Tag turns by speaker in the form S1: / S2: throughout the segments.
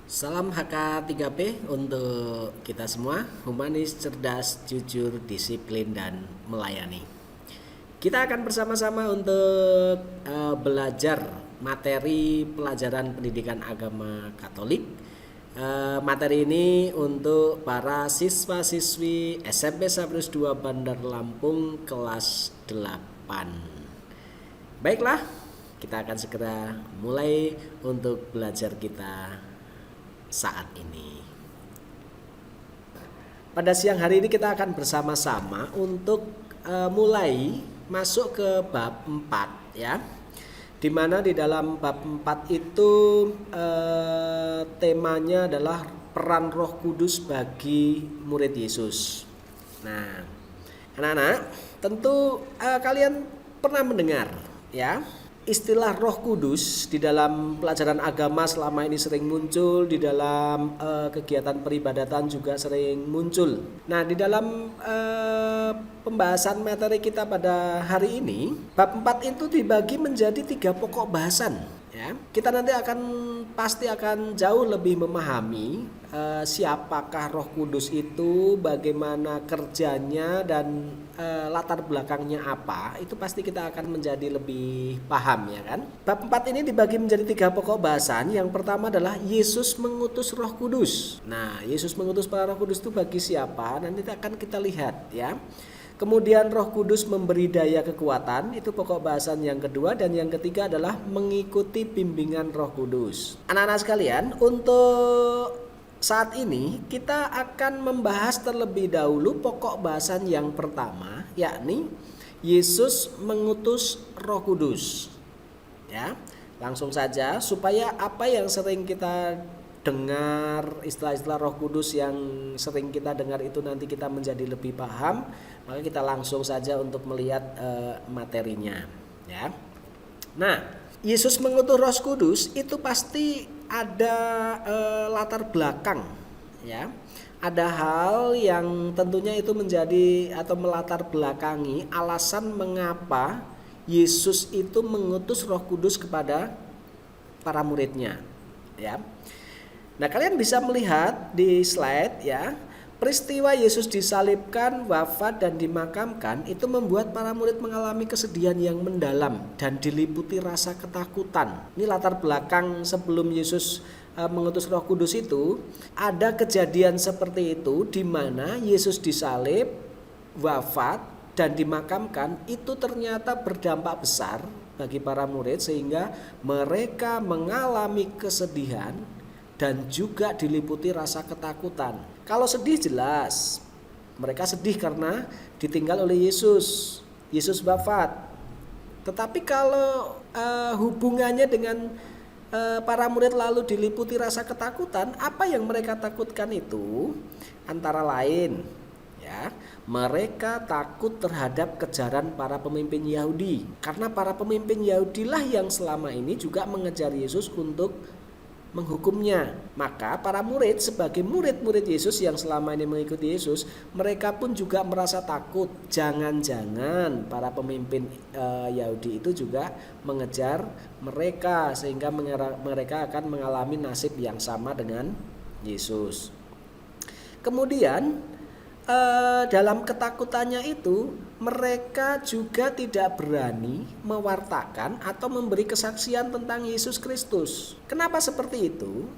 S1: Salam HK3P untuk kita semua, humanis, cerdas, jujur, disiplin, dan melayani. Kita akan bersama-sama untuk belajar materi pelajaran pendidikan agama Katolik. Materi ini untuk para siswa-siswi SMP Saprus 2 Bandar Lampung kelas 8. Baiklah, kita akan segera mulai untuk belajar kita saat ini. Pada siang hari ini kita akan bersama-sama untuk mulai masuk ke bab 4 ya. Dimana di dalam bab 4 itu temanya adalah peran Roh Kudus bagi murid Yesus. Nah, anak-anak, tentu kalian pernah mendengar ya istilah Roh Kudus di dalam pelajaran agama selama ini sering muncul, di dalam kegiatan peribadatan juga sering muncul. Nah, di dalam pembahasan materi kita pada hari ini, bab 4 itu dibagi menjadi 3 pokok bahasan. Ya, kita nanti pasti akan jauh lebih memahami siapakah Roh Kudus itu, bagaimana kerjanya, dan latar belakangnya apa. Itu pasti kita akan menjadi lebih paham, ya kan? Bab 4 ini dibagi menjadi 3 pokok bahasan. Yang pertama adalah Yesus mengutus Roh Kudus. Nah, Yesus mengutus para Roh Kudus itu bagi siapa? Nanti akan kita lihat ya. Kemudian Roh Kudus memberi daya kekuatan, itu pokok bahasan yang kedua. Dan yang ketiga adalah mengikuti bimbingan Roh Kudus. Anak-anak sekalian, untuk saat ini kita akan membahas terlebih dahulu pokok bahasan yang pertama, yakni Yesus mengutus Roh Kudus. Ya, langsung saja supaya apa yang sering kita dengar, istilah-istilah Roh Kudus yang sering kita dengar itu nanti kita menjadi lebih paham, maka kita langsung saja untuk melihat materinya ya. Nah, Yesus mengutus Roh Kudus itu pasti ada latar belakang ya. Ada hal yang tentunya itu menjadi atau melatar belakangi alasan mengapa Yesus itu mengutus Roh Kudus kepada para muridnya ya. Nah, kalian bisa melihat di slide ya, peristiwa Yesus disalibkan, wafat, dan dimakamkan itu membuat para murid mengalami kesedihan yang mendalam dan diliputi rasa ketakutan. Ini latar belakang sebelum Yesus mengutus Roh Kudus itu, ada kejadian seperti itu di mana Yesus disalib, wafat, dan dimakamkan. Itu ternyata berdampak besar bagi para murid sehingga mereka mengalami kesedihan dan juga diliputi rasa ketakutan. Kalau sedih jelas, mereka sedih karena ditinggal oleh Yesus. Yesus wafat. Tetapi kalau hubungannya dengan para murid lalu diliputi rasa ketakutan, apa yang mereka takutkan itu? Antara lain, ya, mereka takut terhadap kejaran para pemimpin Yahudi. Karena para pemimpin Yahudilah yang selama ini juga mengejar Yesus untuk menghukumnya. Maka para murid sebagai murid-murid Yesus yang selama ini mengikuti Yesus, mereka pun juga merasa takut. Jangan-jangan para pemimpin Yahudi itu juga mengejar mereka sehingga mereka akan mengalami nasib yang sama dengan Yesus. Kemudian dalam ketakutannya itu mereka juga tidak berani mewartakan atau memberi kesaksian tentang Yesus Kristus. Kenapa seperti itu?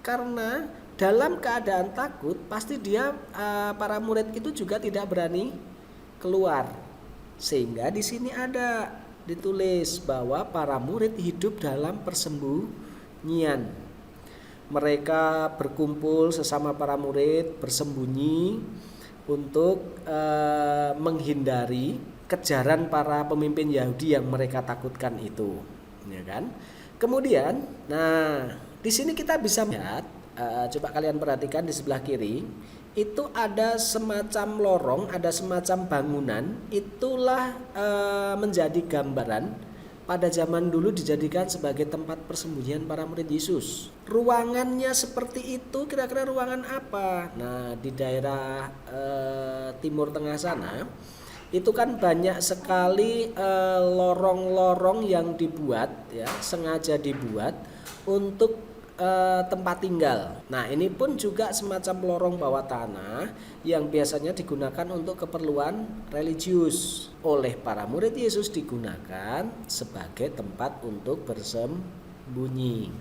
S1: Karena dalam keadaan takut pasti para murid itu juga tidak berani keluar. Sehingga di sini ada ditulis bahwa para murid hidup dalam persembunyian. Mereka berkumpul sesama para murid bersembunyi untuk menghindari kejaran para pemimpin Yahudi yang mereka takutkan itu, ya kan? Kemudian, nah di sini kita bisa melihat, coba kalian perhatikan di sebelah kiri, itu ada semacam lorong, ada semacam bangunan, itulah menjadi gambaran pada zaman dulu dijadikan sebagai tempat persembunyian para murid Yesus. Ruangannya seperti itu, kira-kira ruangan apa? Nah, di daerah timur tengah sana itu kan banyak sekali lorong-lorong yang dibuat ya, sengaja dibuat untuk tempat tinggal. Nah, ini pun juga semacam lorong bawah tanah yang biasanya digunakan untuk keperluan religius. Oleh para murid Yesus digunakan sebagai tempat untuk bersembunyi.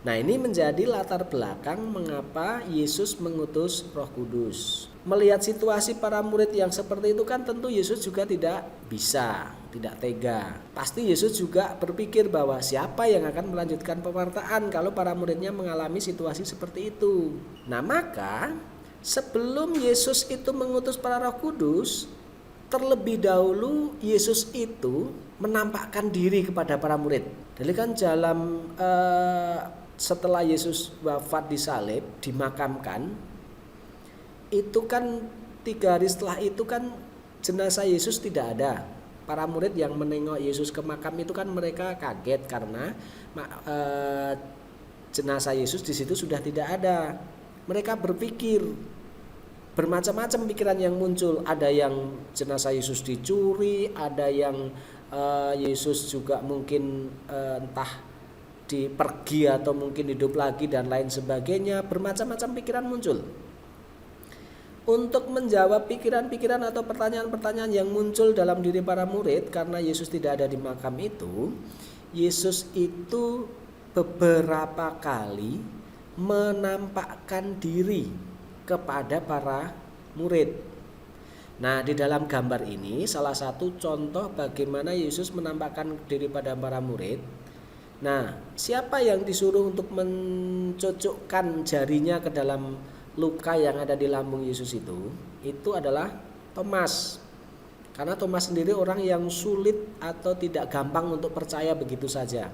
S1: Nah, ini menjadi latar belakang mengapa Yesus mengutus Roh Kudus. Melihat situasi para murid yang seperti itu kan tentu Yesus juga tidak bisa, tidak tega. Pasti Yesus juga berpikir bahwa siapa yang akan melanjutkan pewartaan kalau para muridnya mengalami situasi seperti itu. Nah, maka sebelum Yesus itu mengutus para Roh Kudus, terlebih dahulu Yesus itu menampakkan diri kepada para murid. Jadi kan dalam setelah Yesus wafat di salib, dimakamkan, itu kan 3 hari setelah itu kan jenazah Yesus tidak ada. Para murid yang menengok Yesus ke makam itu kan mereka kaget karena jenazah Yesus di situ sudah tidak ada. Mereka berpikir bermacam-macam pikiran yang muncul. Ada yang jenazah Yesus dicuri, ada yang Yesus juga mungkin entah dipergi atau mungkin hidup lagi dan lain sebagainya. Bermacam-macam pikiran muncul. Untuk menjawab pikiran-pikiran atau pertanyaan-pertanyaan yang muncul dalam diri para murid karena Yesus tidak ada di makam itu, Yesus itu beberapa kali menampakkan diri kepada para murid. Nah, di dalam gambar ini salah satu contoh bagaimana Yesus menampakkan diri pada para murid. Nah, siapa yang disuruh untuk mencocokkan jarinya ke dalam luka yang ada di lambung Yesus itu adalah Thomas. Karena Thomas sendiri orang yang sulit atau tidak gampang untuk percaya begitu saja.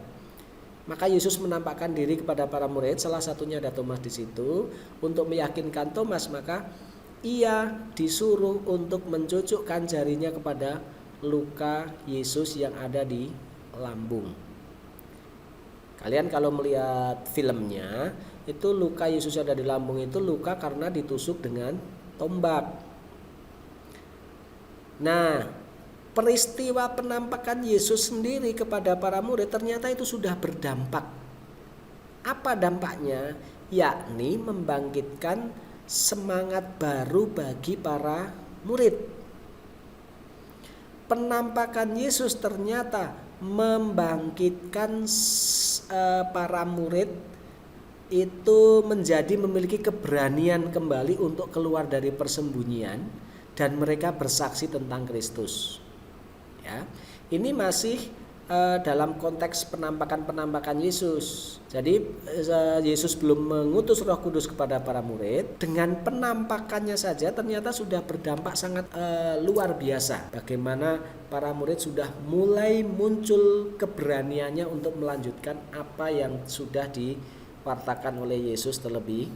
S1: Maka Yesus menampakkan diri kepada para murid, salah satunya ada Thomas di situ, untuk meyakinkan Thomas, maka ia disuruh untuk mencocokkan jarinya kepada luka Yesus yang ada di lambung. Kalian kalau melihat filmnya, itu luka Yesus yang ada di lambung itu luka karena ditusuk dengan tombak. Nah, peristiwa penampakan Yesus sendiri kepada para murid ternyata itu sudah berdampak. Apa dampaknya? Yakni membangkitkan semangat baru bagi para murid. Penampakan Yesus ternyata membangkitkan para murid itu menjadi memiliki keberanian kembali untuk keluar dari persembunyian dan mereka bersaksi tentang Kristus. Ya, ini masih dalam konteks penampakan Yesus. Jadi Yesus belum mengutus Roh Kudus kepada para murid. Dengan penampakannya saja ternyata sudah berdampak sangat luar biasa. Bagaimana para murid sudah mulai muncul keberaniannya untuk melanjutkan apa yang sudah diwartakan oleh Yesus terlebih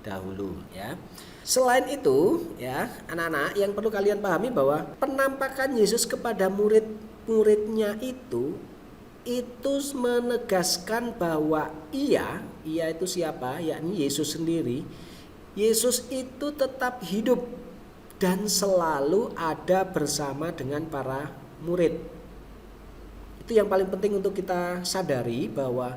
S1: dahulu, ya. Selain itu, ya, anak-anak, yang perlu kalian pahami bahwa penampakan Yesus kepada murid-muridnya itu menegaskan bahwa ia itu siapa? Yakni Yesus sendiri. Yesus itu tetap hidup dan selalu ada bersama dengan para murid. Itu yang paling penting untuk kita sadari, bahwa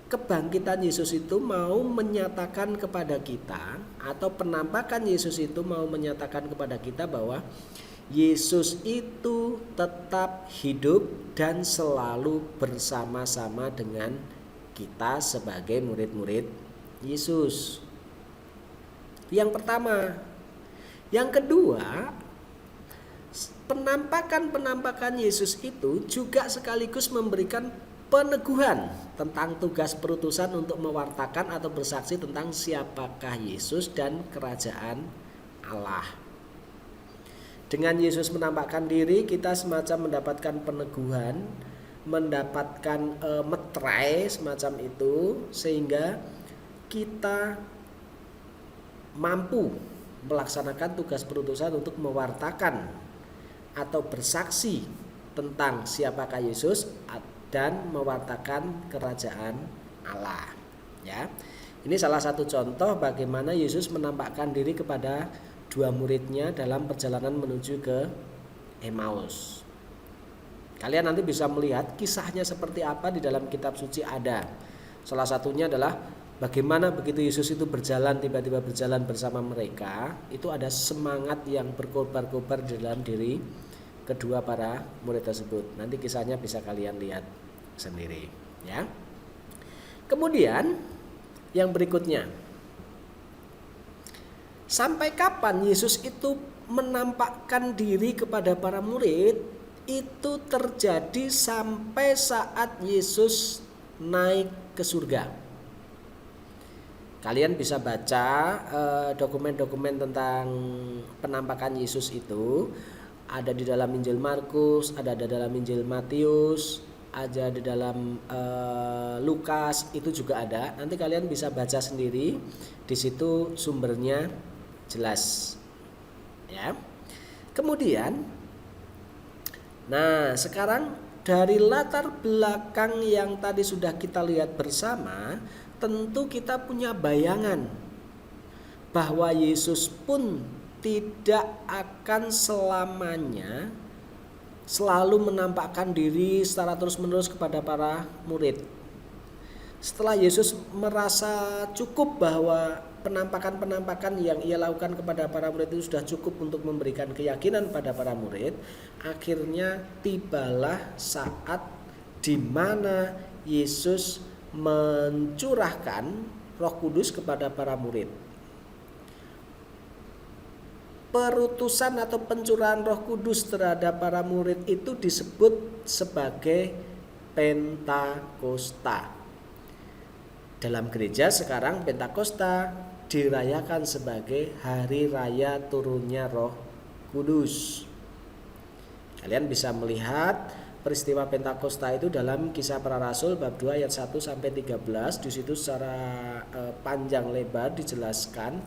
S1: kebangkitan Yesus itu mau menyatakan kepada kita, atau penampakan Yesus itu mau menyatakan kepada kita bahwa Yesus itu tetap hidup dan selalu bersama-sama dengan kita sebagai murid-murid Yesus. Yang pertama. Yang kedua, penampakan Yesus itu juga sekaligus memberikan peneguhan tentang tugas perutusan untuk mewartakan atau bersaksi tentang siapakah Yesus dan kerajaan Allah. Dengan Yesus menampakkan diri, kita semacam mendapatkan peneguhan, mendapatkan metrai semacam itu, sehingga kita mampu melaksanakan tugas perutusan untuk mewartakan atau bersaksi tentang siapakah Yesus dan mewartakan kerajaan Allah, ya. Ini salah satu contoh bagaimana Yesus menampakkan diri kepada 2 muridnya dalam perjalanan menuju ke Emmaus. Kalian nanti bisa melihat kisahnya seperti apa di dalam kitab suci ada. Salah satunya adalah Bagaimana begitu Yesus itu tiba-tiba berjalan bersama mereka, itu ada semangat yang berkobar-kobar di dalam diri kedua para murid tersebut. Nanti kisahnya bisa kalian lihat sendiri, ya. Kemudian yang berikutnya, sampai kapan Yesus itu menampakkan diri kepada para murid? Itu terjadi sampai saat Yesus naik ke surga. Kalian bisa baca dokumen-dokumen tentang penampakan Yesus itu. Ada di dalam Injil Markus, ada di dalam Injil Matius, ada di dalam Lukas, itu juga ada. Nanti kalian bisa baca sendiri. Di situ sumbernya jelas. Ya. Kemudian, nah sekarang dari latar belakang yang tadi sudah kita lihat bersama, tentu kita punya bayangan bahwa Yesus pun tidak akan selamanya selalu menampakkan diri secara terus-menerus kepada para murid. Setelah Yesus merasa cukup bahwa penampakan-penampakan yang ia lakukan kepada para murid itu sudah cukup untuk memberikan keyakinan pada para murid, akhirnya tibalah saat di mana Yesus mencurahkan Roh Kudus kepada para murid. Perutusan atau pencurahan Roh Kudus terhadap para murid itu disebut sebagai Pentakosta. Dalam gereja sekarang Pentakosta dirayakan sebagai hari raya turunnya Roh Kudus. Kalian bisa melihat peristiwa Pentakosta itu dalam Kisah Para Rasul bab 2 ayat 1 sampai 13. Di situ secara panjang lebar dijelaskan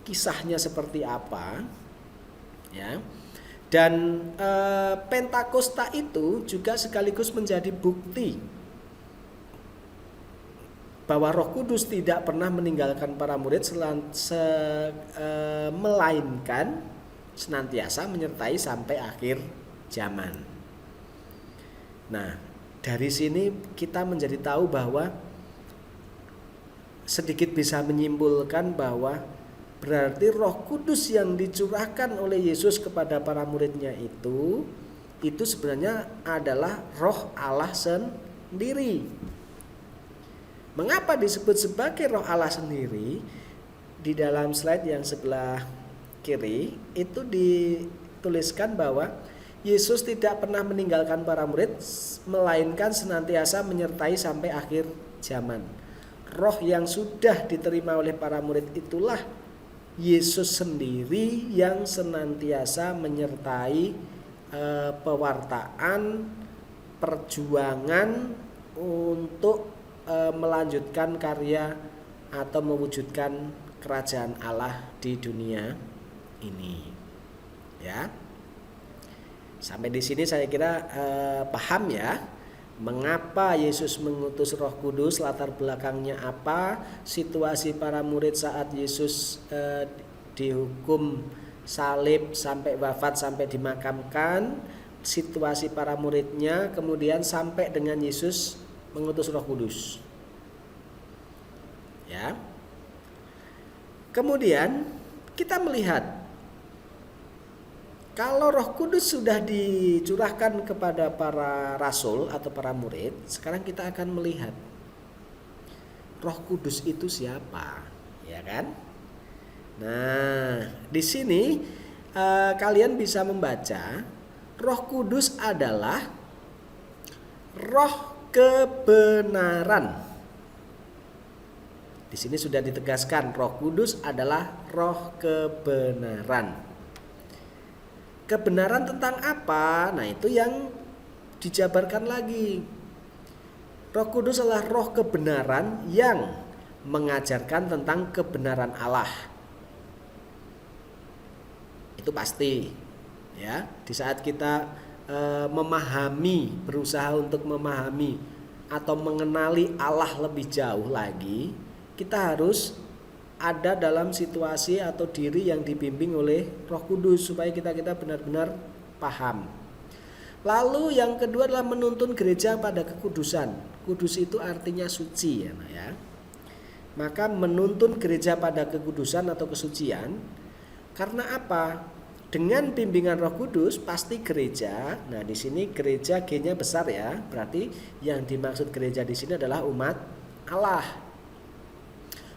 S1: kisahnya seperti apa, ya. Dan Pentakosta itu juga sekaligus menjadi bukti bahwa Roh Kudus tidak pernah meninggalkan para murid melainkan senantiasa menyertai sampai akhir zaman. Nah, dari sini kita menjadi tahu bahwa sedikit bisa menyimpulkan bahwa berarti Roh Kudus yang dicurahkan oleh Yesus kepada para muridnya itu sebenarnya adalah Roh Allah sendiri. Mengapa disebut sebagai Roh Allah sendiri? Di dalam slide yang sebelah kiri itu dituliskan bahwa Yesus tidak pernah meninggalkan para murid, melainkan senantiasa menyertai sampai akhir zaman. Roh yang sudah diterima oleh para murid itulah Yesus sendiri yang senantiasa menyertai pewartaan, perjuangan untuk melanjutkan karya atau mewujudkan kerajaan Allah di dunia ini. Ya. Sampai di sini saya kira paham ya, mengapa Yesus mengutus Roh Kudus, latar belakangnya apa, situasi para murid saat Yesus dihukum salib sampai wafat sampai dimakamkan, situasi para muridnya, kemudian sampai dengan Yesus mengutus Roh Kudus. Ya. Kemudian kita melihat kalau Roh Kudus sudah dicurahkan kepada para rasul atau para murid, sekarang kita akan melihat Roh Kudus itu siapa, ya kan? Nah, di sini kalian bisa membaca Roh Kudus adalah Roh kebenaran. Di sini sudah ditegaskan Roh Kudus adalah Roh kebenaran. Kebenaran tentang apa? Nah, itu yang dijabarkan lagi. Roh Kudus adalah roh kebenaran yang mengajarkan tentang kebenaran Allah. Itu pasti, ya. Di saat kita berusaha untuk memahami atau mengenali Allah lebih jauh lagi, kita harus ada dalam situasi atau diri yang dibimbing oleh Roh Kudus supaya kita benar-benar paham. Lalu yang kedua adalah menuntun gereja pada kekudusan. Kudus itu artinya suci, ya. Maka menuntun gereja pada kekudusan atau kesucian. Karena apa? Dengan bimbingan Roh Kudus pasti gereja. Nah, di sini gereja G-nya besar ya. Berarti yang dimaksud gereja di sini adalah umat Allah.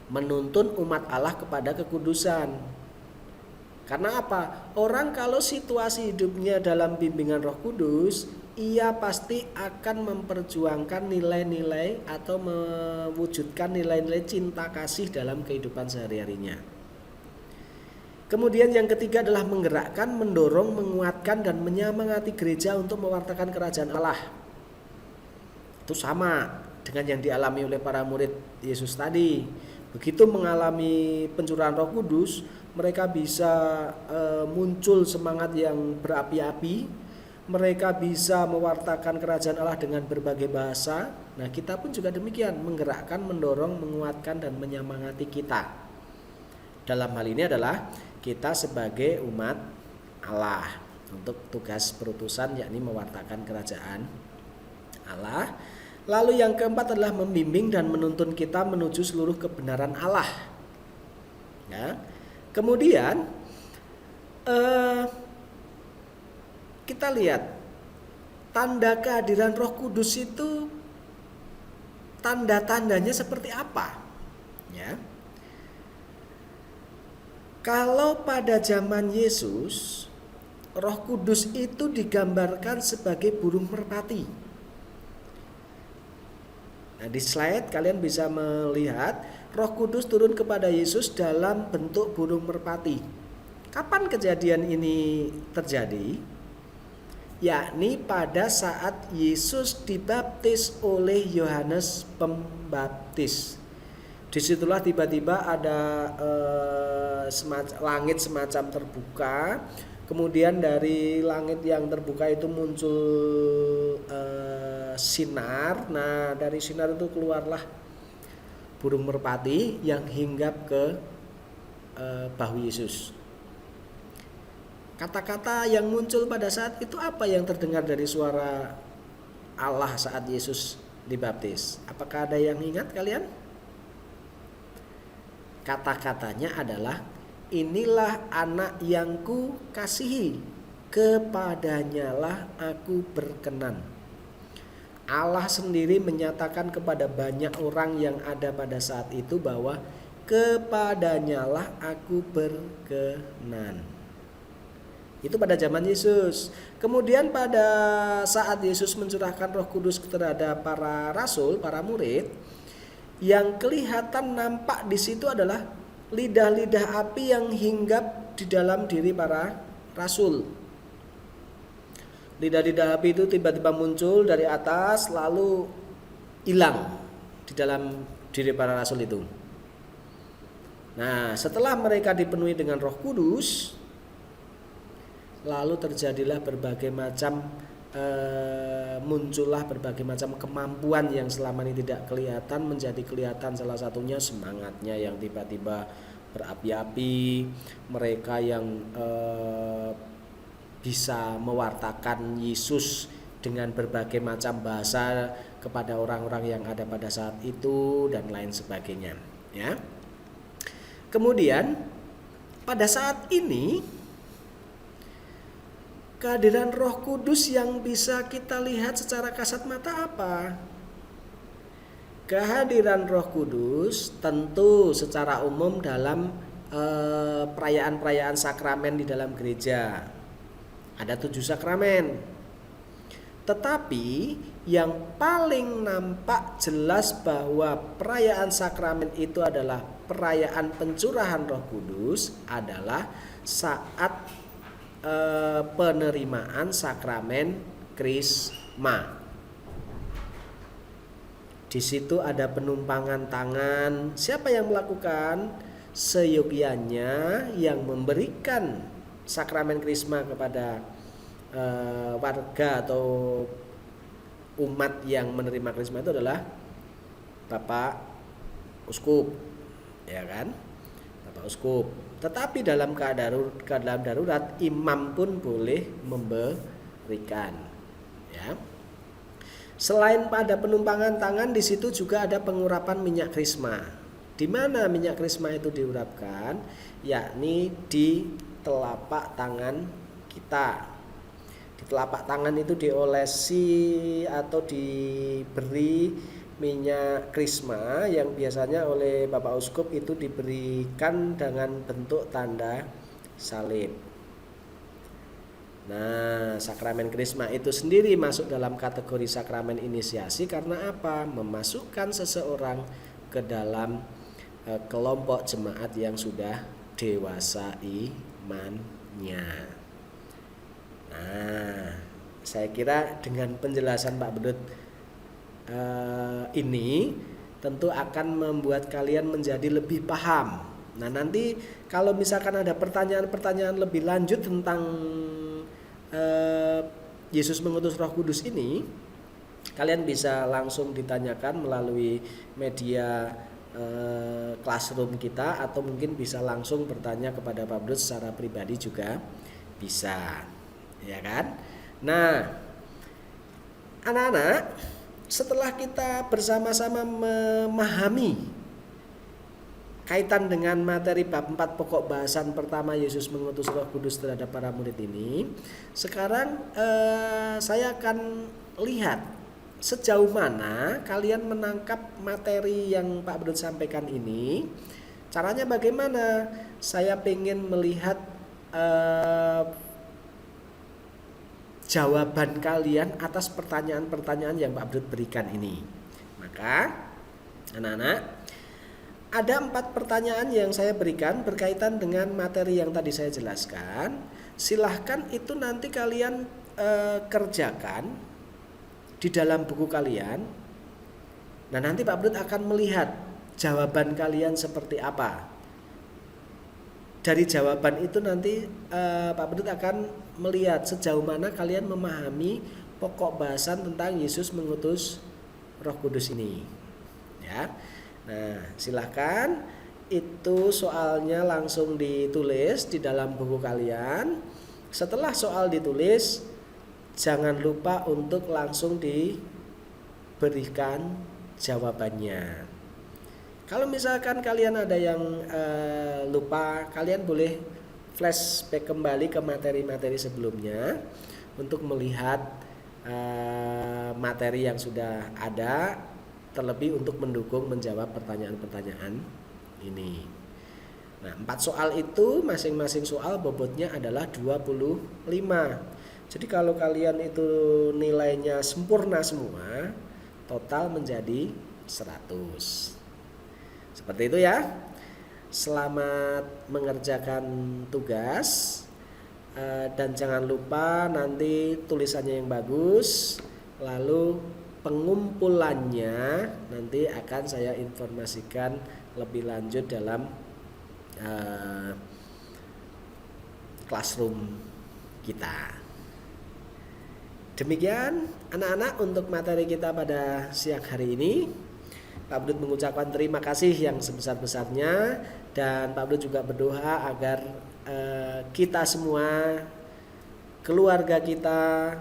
S1: Menuntun umat Allah kepada kekudusan. Karena apa? Orang kalau situasi hidupnya dalam bimbingan Roh Kudus, ia pasti akan memperjuangkan nilai-nilai atau mewujudkan nilai-nilai cinta kasih dalam kehidupan sehari-harinya. Kemudian yang ketiga adalah menggerakkan, mendorong, menguatkan dan menyemangati gereja untuk mewartakan kerajaan Allah. Itu sama dengan yang dialami oleh para murid Yesus tadi. Begitu mengalami pencurahan Roh Kudus, mereka bisa muncul semangat yang berapi-api. Mereka bisa mewartakan kerajaan Allah dengan berbagai bahasa. Nah, kita pun juga demikian, menggerakkan, mendorong, menguatkan dan menyemangati kita. Dalam hal ini adalah kita sebagai umat Allah untuk tugas perutusan, yakni mewartakan kerajaan Allah. Lalu yang keempat adalah membimbing dan menuntun kita menuju seluruh kebenaran Allah. Ya. Kemudian kita lihat tanda kehadiran Roh Kudus itu tanda-tandanya seperti apa? Ya. Kalau pada zaman Yesus, Roh Kudus itu digambarkan sebagai burung merpati. Nah, di slide kalian bisa melihat Roh Kudus turun kepada Yesus dalam bentuk burung merpati. Kapan kejadian ini terjadi? Yakni pada saat Yesus dibaptis oleh Yohanes Pembaptis. Disitulah tiba-tiba ada langit semacam terbuka. Kemudian dari langit yang terbuka itu muncul sinar. Nah, dari sinar itu keluarlah burung merpati yang hinggap ke bahu Yesus. Kata-kata yang muncul pada saat itu apa yang terdengar dari suara Allah saat Yesus dibaptis? Apakah ada yang ingat kalian? Kata-katanya adalah, inilah anak yang ku kasihi, kepadanyalah aku berkenan. Allah sendiri menyatakan kepada banyak orang yang ada pada saat itu bahwa kepadanyalah aku berkenan. Itu pada zaman Yesus. Kemudian pada saat Yesus mencurahkan Roh Kudus terhadap para rasul, para murid, yang kelihatan nampak di situ adalah lidah-lidah api yang hinggap di dalam diri para rasul. Lidah-lidah api itu tiba-tiba muncul dari atas lalu hilang di dalam diri para rasul itu. Nah, setelah mereka dipenuhi dengan Roh Kudus, lalu terjadilah berbagai macam muncullah berbagai macam kemampuan yang selama ini tidak kelihatan menjadi kelihatan. Salah satunya semangatnya yang tiba-tiba berapi-api, mereka yang bisa mewartakan Yesus dengan berbagai macam bahasa kepada orang-orang yang ada pada saat itu dan lain sebagainya, ya. Kemudian pada saat ini kehadiran Roh Kudus yang bisa kita lihat secara kasat mata apa? Kehadiran Roh Kudus tentu secara umum dalam perayaan-perayaan sakramen di dalam gereja. Ada 7 sakramen. Tetapi yang paling nampak jelas bahwa perayaan sakramen itu adalah perayaan pencurahan Roh Kudus adalah saat penerimaan sakramen Krisma. Di situ ada penumpangan tangan. Siapa yang melakukan? Seyogyanya yang memberikan sakramen Krisma kepada warga atau umat yang menerima Krisma itu adalah Bapak Uskup, ya kan? Bapak Uskup. Tetapi dalam keadaan darurat imam pun boleh memberikan, ya. Selain pada penumpangan tangan, di situ juga ada pengurapan minyak krisma. Di mana minyak krisma itu diurapkan? Yakni di telapak tangan kita. Di telapak tangan itu diolesi atau diberi minyak krisma yang biasanya oleh Bapak Uskup itu diberikan dengan bentuk tanda salib. Nah, sakramen krisma itu sendiri masuk dalam kategori sakramen inisiasi karena apa? Memasukkan seseorang ke dalam kelompok jemaat yang sudah dewasa imannya. Nah, saya kira dengan penjelasan Pak Bedut ini tentu akan membuat kalian menjadi lebih paham. Nah, nanti kalau misalkan ada pertanyaan-pertanyaan lebih lanjut tentang Yesus mengutus Roh Kudus ini, kalian bisa langsung ditanyakan melalui media classroom kita, atau mungkin bisa langsung bertanya kepada Pak Bedut secara pribadi juga bisa, ya kan? Nah, anak-anak, setelah kita bersama-sama memahami kaitan dengan materi bab 4 pokok bahasan pertama Yesus mengutus Roh Kudus terhadap para murid ini, sekarang saya akan lihat sejauh mana kalian menangkap materi yang Pak Bedut sampaikan ini. Caranya bagaimana? Saya ingin melihat jawaban kalian atas pertanyaan-pertanyaan yang Pak Bedut berikan ini. Maka anak-anak, ada 4 pertanyaan yang saya berikan berkaitan dengan materi yang tadi saya jelaskan. Silahkan itu nanti kalian kerjakan di dalam buku kalian. Nah, nanti Pak Bedut akan melihat jawaban kalian seperti apa. Dari jawaban itu nanti Pak Bedut akan melihat sejauh mana kalian memahami pokok bahasan tentang Yesus mengutus Roh Kudus ini. Ya. Nah, silahkan itu soalnya langsung ditulis di dalam buku kalian. Setelah soal ditulis, jangan lupa untuk langsung diberikan jawabannya. Kalau misalkan kalian ada yang lupa, kalian boleh flashback kembali ke materi-materi sebelumnya untuk melihat materi yang sudah ada, terlebih untuk mendukung menjawab pertanyaan-pertanyaan ini. Nah, 4 soal itu masing-masing soal bobotnya adalah 25. Jadi kalau kalian itu nilainya sempurna semua, total menjadi 100. Seperti itu ya. Selamat mengerjakan tugas, dan jangan lupa nanti tulisannya yang bagus. Lalu pengumpulannya nanti akan saya informasikan lebih lanjut dalam classroom kita. Demikian anak-anak untuk materi kita pada siang hari ini. Pak Bedut mengucapkan terima kasih yang sebesar-besarnya, dan Pak Bedut juga berdoa agar kita semua, keluarga kita,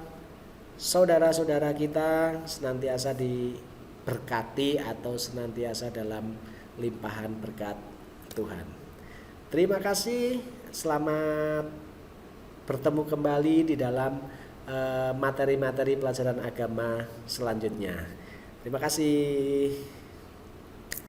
S1: saudara-saudara kita senantiasa diberkati atau senantiasa dalam limpahan berkat Tuhan. Terima kasih, selamat bertemu kembali di dalam materi-materi pelajaran agama selanjutnya. Terima kasih.